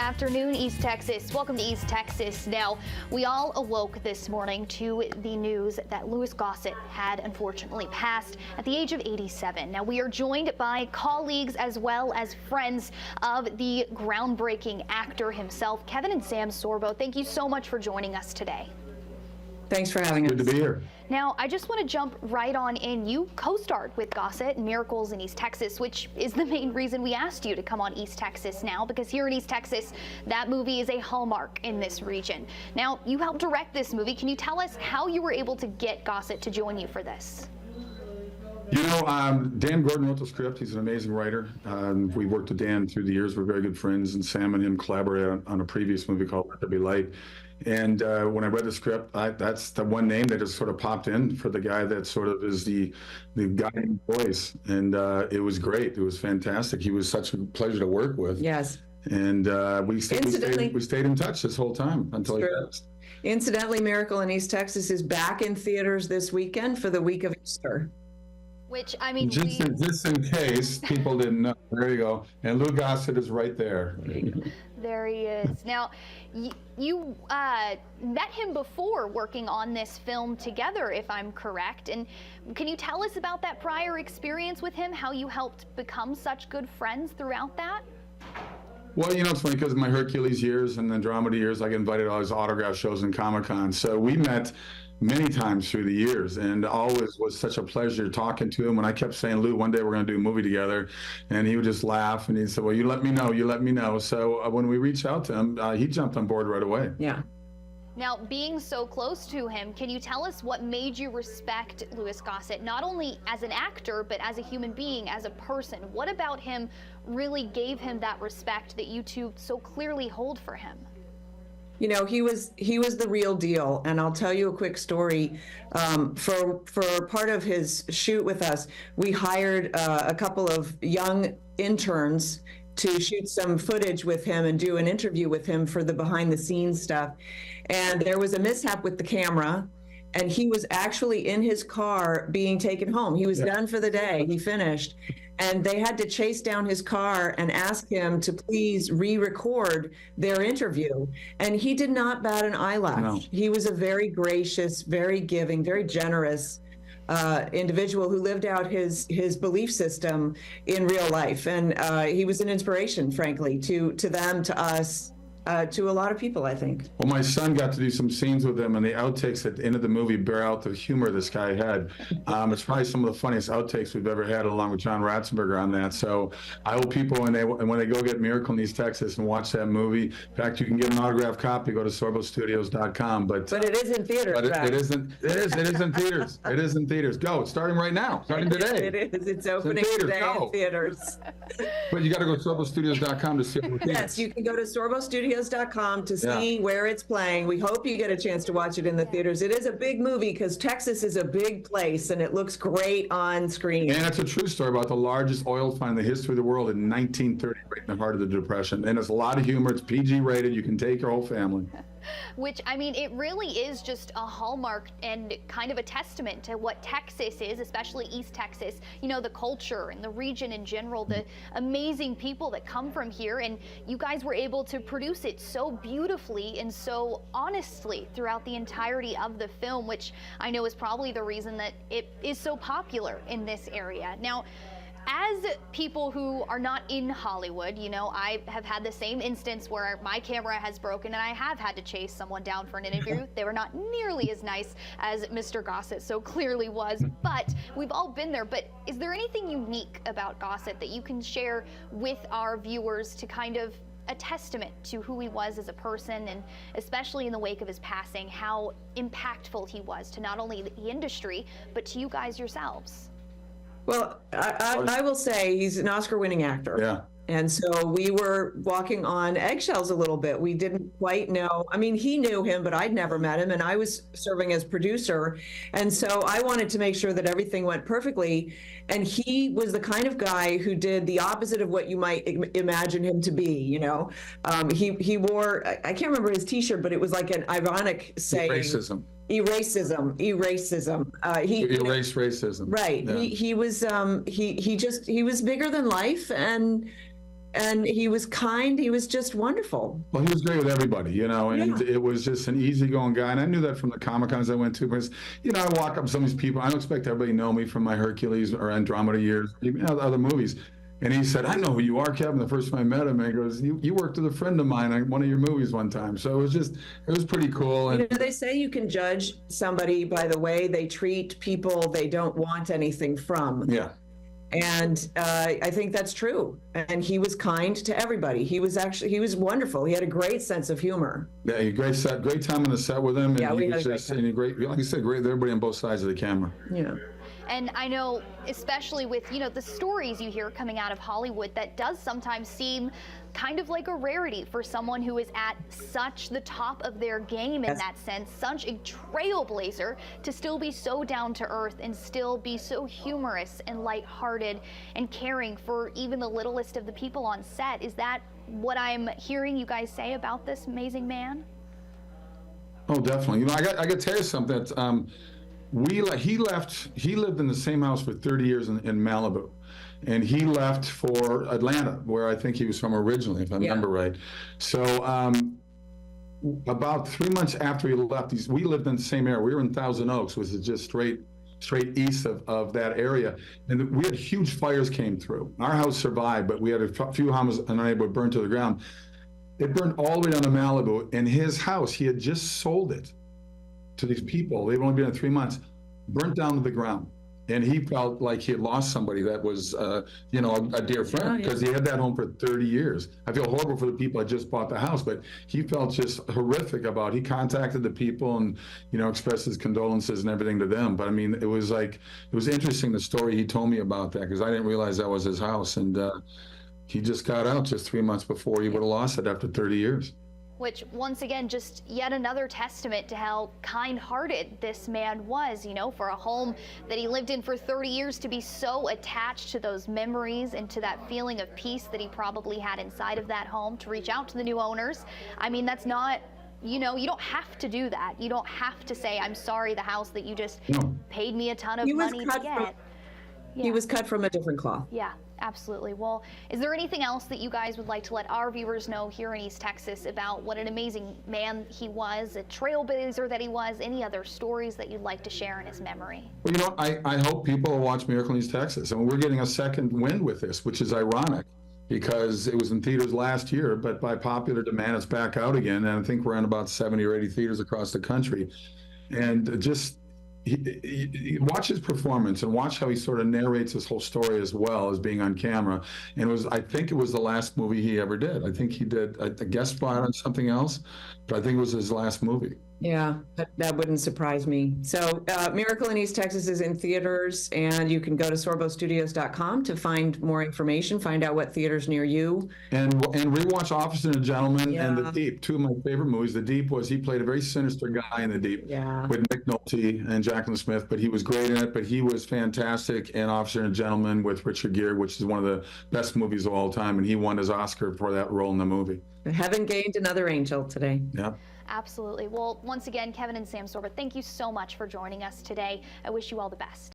afternoon, East Texas. Welcome to East Texas. Now, we all awoke this morning to the news that Louis Gossett had unfortunately passed at the age of 87. Now, we are joined by colleagues as well as friends of the groundbreaking actor himself, Kevin and Sam Sorbo. Thank you so much for joining us today. Thanks for having us. Good to be here. Now, I just want to jump right on in. You co-starred with Gossett in Miracles in East Texas, which is the main reason we asked you to come on East Texas now, because here in East Texas, that movie is a hallmark in this region. Now, you helped direct this movie. Can you tell us how you were able to get Gossett to join you for this? You know, Dan Gordon wrote the script. He's an amazing writer. We worked with Dan through the years. We're very good friends, and Sam and him collaborated on a previous movie called Let There Be Light. And when I read the script, that's the one name that just sort of popped in for the guy that sort of is the guiding voice. And it was great. It was fantastic. He was such a pleasure to work with. Yes. And we stayed in touch this whole time until he passed. Incidentally, Miracle in East Texas is back in theaters this weekend for the week of Easter. Which, I mean, just in case people didn't know. There you go. And Louis Gossett is right there. There he is. Now, you met him before working on this film together, if I'm correct. And can you tell us about that prior experience with him, how you helped become such good friends throughout that? Well, you know, it's funny because of my Hercules years and then Dramedy years, I get invited to all these autograph shows and Comic-Con. So we met many times through the years, and always was such a pleasure talking to him. When I kept saying, Lou, one day we're going to do a movie together, and he would just laugh and he'd say, well, you let me know, you let me know. So when we reached out to him, he jumped on board right away. Yeah. Now, being so close to him, can you tell us what made you respect Louis Gossett, not only as an actor, but as a human being, as a person? What about him really gave him that respect that you two so clearly hold for him? You know, he was the real deal. And I'll tell you a quick story. For part of his shoot with us, we hired a couple of young interns to shoot some footage with him and do an interview with him for the behind the scenes stuff. And there was a mishap with the camera, and he was actually in his car being taken home. He was done for the day. He finished. And they had to chase down his car and ask him to please re-record their interview. And he did not bat an eyelash. No. He was a very gracious, very giving, very generous individual who lived out his belief system in real life. And he was an inspiration, frankly, to them, to us, to a lot of people, I think. Well, my son got to do some scenes with him, and the outtakes at the end of the movie bear out the humor this guy had. It's probably some of the funniest outtakes we've ever had, along with John Ratzenberger on that. So I hope people, when they go get Miracle in East Texas and watch that movie, in fact, you can get an autographed copy, go to sorbostudios.com. But it is in theaters. But it is in theaters. It is in theaters. Go. It's starting right now. Starting today. It is. It's opening today in theaters. But you got to go to sorbostudios.com to see it. Yes, you can go to sorbostudios.com to see where it's playing. We hope you get a chance to watch it in the theaters. It is a big movie because Texas is a big place, and it looks great on screen. And it's a true story about the largest oil find in the history of the world in 1930, right in the heart of the Depression. And it's a lot of humor. It's PG rated. You can take your whole family. Which, I mean, it really is just a hallmark and kind of a testament to what Texas is, especially East Texas. You know, the culture and the region in general, the amazing people that come from here. And you guys were able to produce it so beautifully and so honestly throughout the entirety of the film, which I know is probably the reason that it is so popular in this area. Now, as people who are not in Hollywood, you know, I have had the same instance where my camera has broken and I have had to chase someone down for an interview. They were not nearly as nice as Mr. Gossett so clearly was, but we've all been there. But is there anything unique about Gossett that you can share with our viewers to kind of a testament to who he was as a person, and especially in the wake of his passing, how impactful he was to not only the industry, but to you guys yourselves? Well, I will say he's an Oscar-winning actor. Yeah. And so we were walking on eggshells a little bit. We didn't quite know. I mean, he knew him, but I'd never met him, and I was serving as producer. And so I wanted to make sure that everything went perfectly. And he was the kind of guy who did the opposite of what you might imagine him to be, you know. He wore, I can't remember his T-shirt, but it was like an ironic saying. Racism. Erase racism. Erase racism. Right. Yeah. He was bigger than life, and and he was kind. He was just wonderful. Well, he was great with everybody, you know, and Yeah. it was just an easygoing guy. And I knew that from the Comic-Cons I went to, because, you know, I walk up to some of these people. I don't expect everybody to know me from my Hercules or Andromeda years, even other movies. And he said, I know who you are, Kevin, the first time I met him. And he goes, you worked with a friend of mine on one of your movies one time. So it was pretty cool. You And know, they say you can judge somebody by the way they treat people they don't want anything from. yeah. And I think that's true. And he was kind to everybody. He was wonderful. He had a great sense of humor. Yeah, great time on the set with him. And Yeah, he we had was a great just, time. and he great, like I said, great with everybody on both sides of the camera. Yeah. And I know, especially with, you know, the stories you hear coming out of Hollywood, that does sometimes seem kind of like a rarity for someone who is at such the top of their game in Yes. that sense, such a trailblazer, to still be so down to earth and still be so humorous and lighthearted and caring for even the littlest of the people on set. Is that what I'm hearing you guys say about this amazing man? Oh, definitely. You know, I got to tell you something. That, he lived in the same house for 30 years in Malibu, and he left for Atlanta, where I think he was from originally, if I remember right. So about 3 months after he left, we lived in the same area. We were in Thousand Oaks, which is just straight east of that area, and we had huge fires came through. Our house survived, but we had a few houses unable to burn to the ground. It burned all the way down to Malibu, and his house, he had just sold it to these people. They've only been in 3 months, burnt down to the ground. And he felt like he had lost somebody that was, you know, a dear friend, because he had that home for 30 years. I feel horrible for the people that just bought the house, but he felt just horrific about it. He contacted the people and, you know, expressed his condolences and everything to them. But I mean, it was interesting, the story he told me about that, because I didn't realize that was his house. And he just got out just 3 months before he would have lost it after 30 years. Which, once again, just yet another testament to how kind-hearted this man was, you know, for a home that he lived in for 30 years to be so attached to those memories and to that feeling of peace that he probably had inside of that home, to reach out to the new owners. I mean, that's not, you know, you don't have to do that. You don't have to say, I'm sorry, the house that you just paid me a ton of money to get. He was cut from a different cloth. Yeah, absolutely. Well, is there anything else that you guys would like to let our viewers know here in East Texas about what an amazing man he was, a trailblazer that he was, any other stories that you'd like to share in his memory? Well, you know, I hope people will watch Miracle in East Texas. I mean, we're getting a second wind with this, which is ironic, because it was in theaters last year, but by popular demand, it's back out again. And I think we're in about 70 or 80 theaters across the country. And just, watch his performance and watch how he sort of narrates this whole story as well as being on camera. And I think it was the last movie he ever did. I think he did a guest spot on something else, but I think it was his last movie. Yeah, that wouldn't surprise me. So Miracle in East Texas is in theaters, and you can go to sorbostudios.com to find more information, find out what theaters near you. And rewatch Officer and a Gentleman and The Yeah. Deep, two of my favorite movies. The Deep he played a very sinister guy in The Deep with Nick Nolte and Jacqueline Smith, but he was great in it, but he was fantastic in Officer and Gentleman with Richard Gere, which is one of the best movies of all time, and he won his Oscar for that role in the movie. Heaven gained another angel today. Yeah. Absolutely. Well, once again, Kevin and Sam Sorbo, thank you so much for joining us today. I wish you all the best.